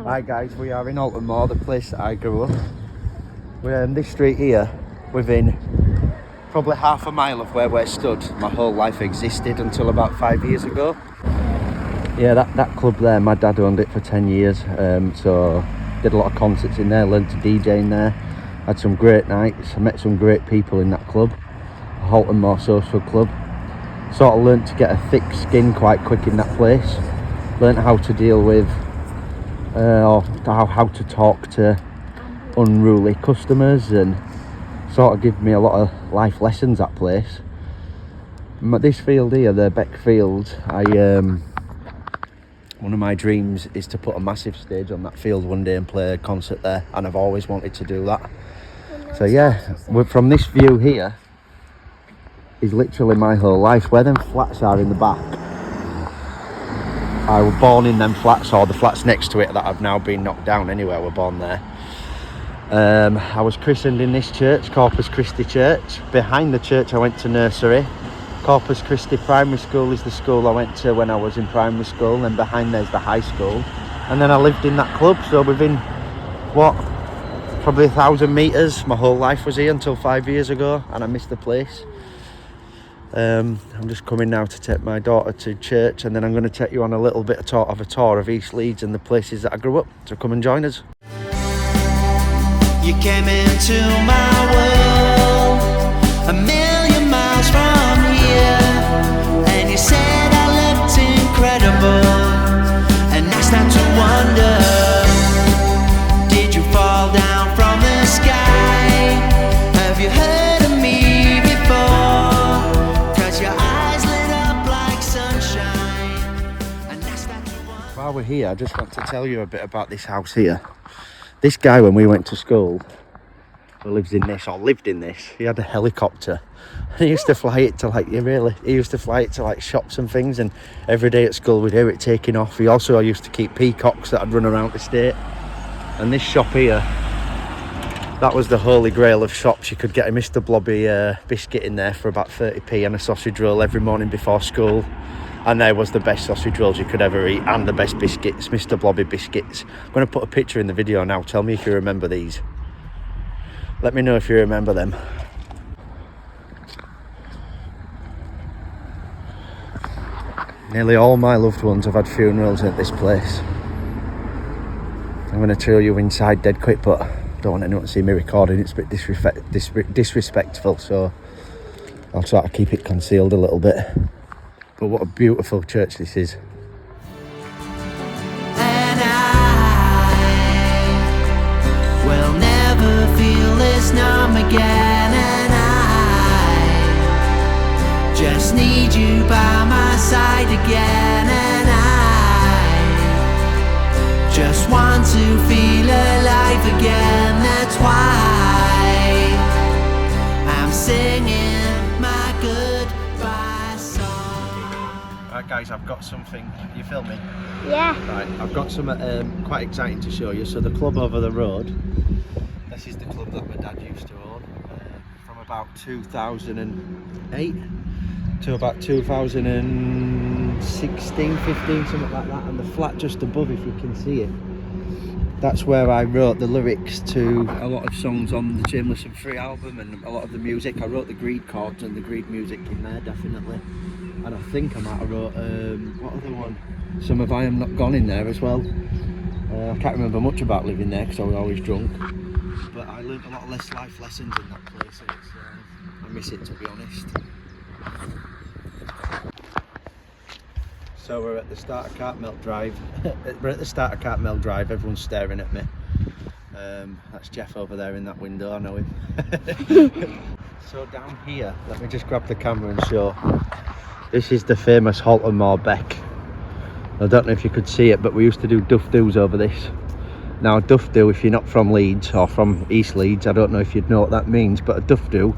Hi guys, we are in Halton Moor, the place that I grew up. We're this street here, within probably half a mile of where we're stood. My whole life existed until about 5 years ago. Yeah, that club there, my dad owned it for 10 years, so did a lot of concerts in there, learned to DJ in there, had some great nights. I met some great people in that club, Halton Moor Social Club. Sort of learnt to get a thick skin quite quick in that place. Learnt how to deal with or how to talk to unruly customers, and sort of give me a lot of life lessons, that place. This field here, the Beck Field, one of my dreams is to put a massive stage on that field one day and play a concert there, and I've always wanted to do that. So yeah, from this view here is literally my whole life. Where them flats are in the back, I was born in them flats, or the flats next to it that have now been knocked down anyway, I was born there. I was christened in this church, Corpus Christi Church. Behind the church I went to nursery. Corpus Christi Primary School is the school I went to when I was in primary school, and behind there's the high school. And then I lived in that club, so within, probably 1,000 metres. My whole life was here until 5 years ago, and I missed the place. I'm just coming now to take my daughter to church, and then I'm going to take you on a little bit of a tour of East Leeds and the places that I grew up. So come and join us. You came into my world a million miles from here, and you said I looked incredible, and I start to wonder, did you fall down from the sky? Have you heard of me before? 'Cause your eyes lit up like sunshine, and I start to wonder. While we're here, I just want to tell you a bit about this house here. This guy, when we went to school, who lived in this, he had a helicopter. He used to fly it to he used to fly it to like shops and things, and every day at school we'd hear it taking off. He also used to keep peacocks that had run around the state. And this shop here, that was the holy grail of shops. You could get a Mr Blobby biscuit in there for about 30p, and a sausage roll every morning before school. And there was the best sausage rolls you could ever eat, and the best biscuits, Mr Blobby Biscuits. I'm going to put a picture in the video now. Tell me if you remember these. Let me know if you remember them. Nearly all my loved ones have had funerals at this place. I'm going to show you inside dead quick, but I don't want anyone to see me recording. It's a bit disrespectful, so I'll try to keep it concealed a little bit. But what a beautiful church this is. And I will never feel this numb again, and I just need you by my side again, and I just want to feel alive again. That's why I'm singing my goodbye song. Right guys, I've got something. Are you filming? Yeah. Right, I've got something quite exciting to show you. So the club over the road, this is the club that my dad used to own, from about 2008 to about 2016, 15, something like that. And the flat just above, if you can see it, that's where I wrote the lyrics to a lot of songs on the Shameless and Free album, and a lot of the music. I wrote the Greed chords and the Greed music in there, definitely. And I think I might have wrote, what other one? Some of I Am Not Gone in there as well. I can't remember much about living there because I was always drunk. But I learned a lot of life lessons in that place, and I miss it, to be honest. So we're at the start of Cartmel Drive. Everyone's staring at me. That's Jeff over there in that window, I know him. So down here, let me just grab the camera and show. This is the famous Halton Moor Beck. I don't know if you could see it, but we used to do duff doos over this. Now, a duff do, if you're not from Leeds or from East Leeds, I don't know if you'd know what that means, but a duff do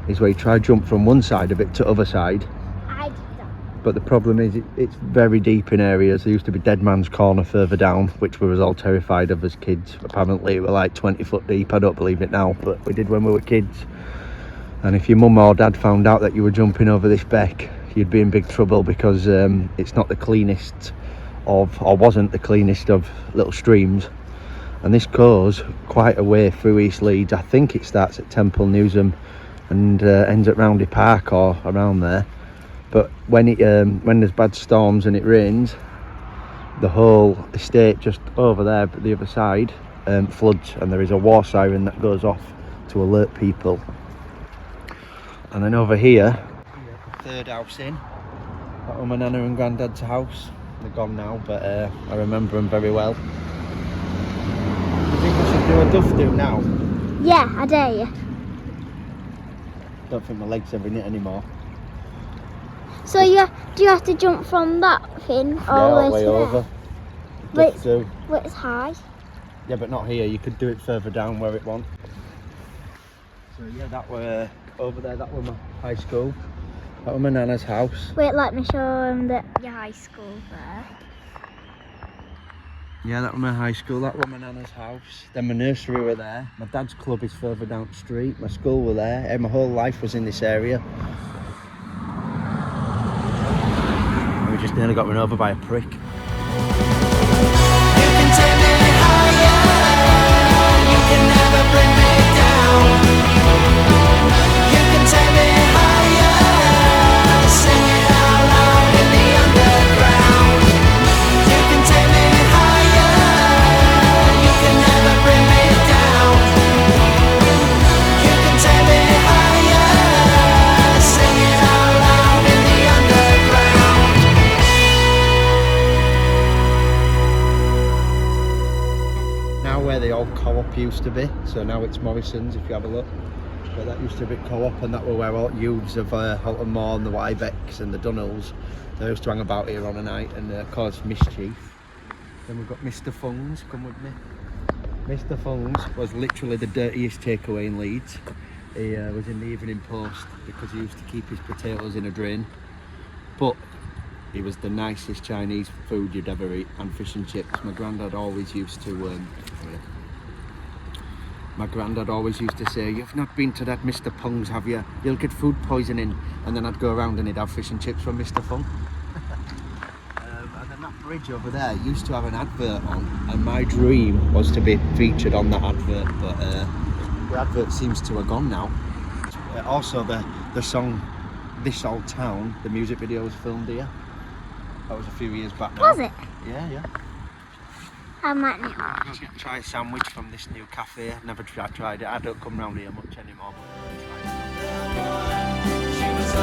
is where you try to jump from one side of it to the other side. I did that. But the problem is it's very deep in areas. There used to be Dead Man's Corner further down, which we was all terrified of as kids. Apparently it were like 20 foot deep. I don't believe it now, but we did when we were kids. And if your mum or dad found out that you were jumping over this beck, you'd be in big trouble, because it's not the cleanest of, or wasn't the cleanest of little streams. And this goes quite a way through East Leeds. I think it starts at Temple Newsham and ends at Roundy Park or around there. But when there's bad storms and it rains, the whole estate just over there, but the other side, floods, and there is a war siren that goes off to alert people. And then over here, third house in, that was my nana and granddad's house. They're gone now, but I remember them very well. You think I should do a duff do now? Yeah, I dare you. Don't think my legs are in it anymore. So do you have to jump from that thing all the way to over. Wait. Duff do. Where it's high? Yeah, but not here. You could do it further down where it wants. So yeah, that were over there. That was my high school. That was my nana's house. Wait, let me show them your high school there. Yeah, that was my high school. That was my nana's house. Then my nursery were there. My dad's club is further down the street. My school were there. And my whole life was in this area. And we just nearly got run over by a prick. Where the old co-op used to be, so now it's Morrison's if you have a look, but that used to be co-op, and that were where all youths of Halton Moor and the Wybecks and the Dunnells, they used to hang about here on a night and cause mischief. Then we've got Mr Phungs, come with me. Mr Phungs was literally the dirtiest takeaway in Leeds. He was in the Evening Post because he used to keep his potatoes in a drain, but he was the nicest Chinese food you'd ever eat, and fish and chips. My granddad always used to say, "You've not been to that Mr Phung's, have you? You'll get food poisoning." And then I'd go around and he'd have fish and chips from Mr Phung. And then that bridge over there used to have an advert on, and my dream was to be featured on that advert, but the advert seems to have gone now. Also the song This Old Town, the music video was filmed here. That was a few years back now. Was it? Yeah. I might not. I'm going to try a sandwich from this new cafe. I've never tried it. I don't come round here much anymore. But She was